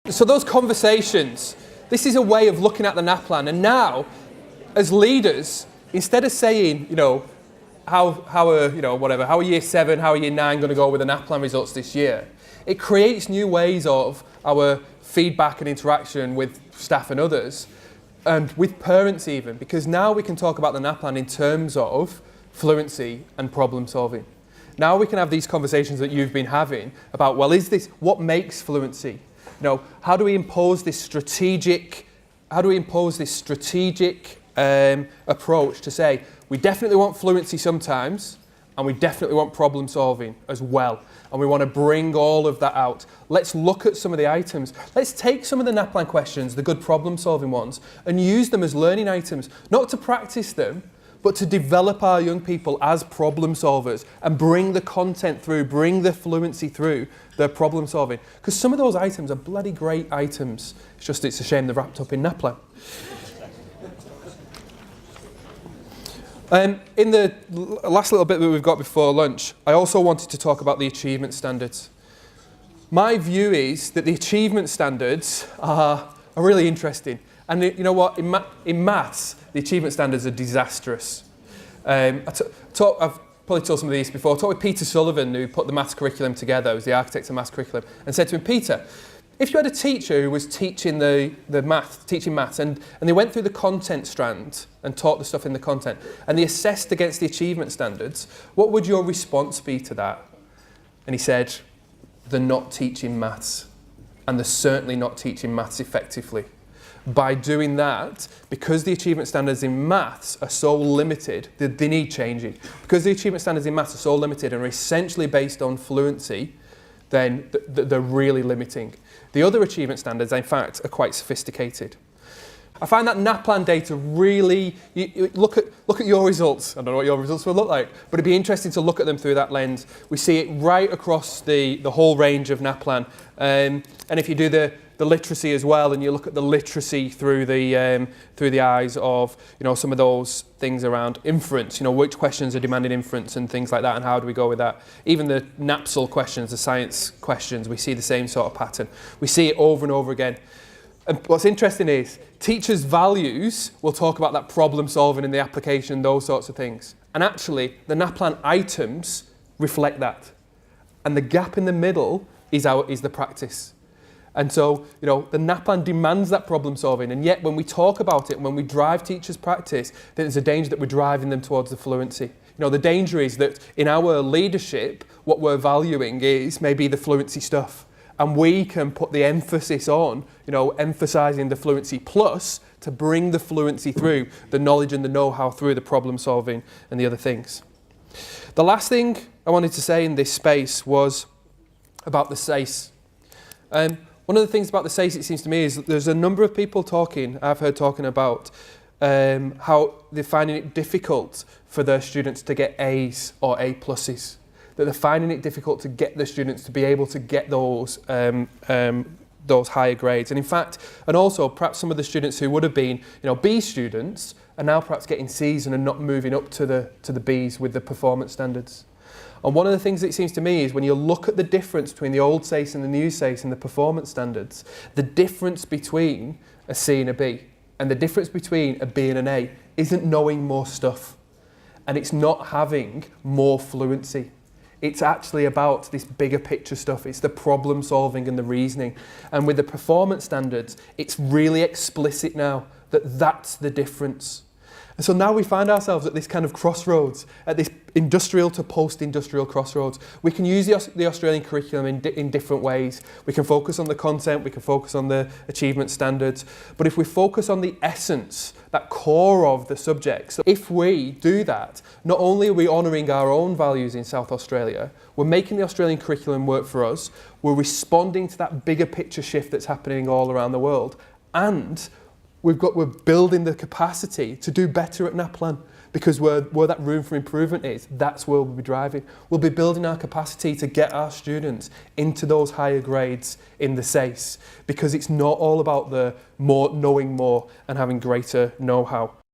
So those conversations, this is a way of looking at the NAPLAN, and now, as leaders, instead of saying, how are year 7, how are year 9 going to go with the NAPLAN results this year, it creates new ways of our feedback and interaction with staff and others, and with parents even, because now we can talk about the NAPLAN in terms of fluency and problem solving. Now we can have these conversations that you've been having about, well, what makes fluency? How do we impose this strategic approach to say, we definitely want fluency sometimes, and we definitely want problem solving as well. And we want to bring all of that out. Let's look at some of the items. Let's take some of the NAPLAN questions, the good problem solving ones, and use them as learning items, not to practice them, but to develop our young people as problem solvers and bring the content through, bring the fluency through their problem solving. Because some of those items are bloody great items. It's a shame they're wrapped up in NAPLAN. In the last little bit that we've got before lunch, I also wanted to talk about the achievement standards. My view is that the achievement standards are really interesting. And you know what? In maths, the achievement standards are disastrous. I've probably told some of these before. I talked with Peter Sullivan, who put the maths curriculum together, who's the architect of the maths curriculum, and said to him, Peter, if you had a teacher who was teaching teaching maths, and they went through the content strand and taught the stuff in the content, and they assessed against the achievement standards, what would your response be to that? And he said, they're not teaching maths, and they're certainly not teaching maths effectively. By doing that, because the achievement standards in maths are so limited, they need changing. Because the achievement standards in maths are so limited and are essentially based on fluency, then they're really limiting. The other achievement standards, in fact, are quite sophisticated. I find that NAPLAN data really, look at your results. I don't know what your results will look like, but it'd be interesting to look at them through that lens. We see it right across the whole range of NAPLAN. And if you do the literacy as well, and you look at the literacy through the eyes of some of those things around inference, which questions are demanding inference and things like that, and how do we go with that. Even the NAPSL questions, the science questions, we see the same sort of pattern. We see it over and over again. And what's interesting is teachers' values will talk about that problem solving in the application, those sorts of things. And actually, the NAPLAN items reflect that. And the gap in the middle is the practice. And so, the NAPLAN demands that problem solving, and yet when we talk about it, and when we drive teachers' practice, then there's a danger that we're driving them towards the fluency. The danger is that in our leadership, what we're valuing is maybe the fluency stuff. And we can put the emphasis on, emphasising the fluency plus to bring the fluency through, the knowledge and the know-how through the problem solving and the other things. The last thing I wanted to say in this space was about the SACE. One of the things about the SACE, it seems to me, is that there's a number of people I've heard talking about how they're finding it difficult for their students to get A's or A pluses. That they're finding it difficult to get the students to be able to get those higher grades. And in fact, and also perhaps some of the students who would have been B students are now perhaps getting C's and are not moving up to the B's with the performance standards. And one of the things that it seems to me is when you look at the difference between the old SACE and the new SACE and the performance standards, the difference between a C and a B and the difference between a B and an A isn't knowing more stuff, and it's not having more fluency. It's actually about this bigger picture stuff. It's the problem solving and the reasoning. And with the performance standards, it's really explicit now that that's the difference. And so now we find ourselves at this kind of crossroads, at this industrial to post-industrial crossroads. We can use the Australian curriculum in different ways. We can focus on the content, we can focus on the achievement standards, but if we focus on the essence, that core of the subjects, if we do that, not only are we honouring our own values in South Australia, we're making the Australian curriculum work for us, we're responding to that bigger picture shift that's happening all around the world, and we're building the capacity to do better at NAPLAN, because where that room for improvement is, that's where we'll be driving. We'll be building our capacity to get our students into those higher grades in the SACE, because it's not all about the knowing more and having greater know-how.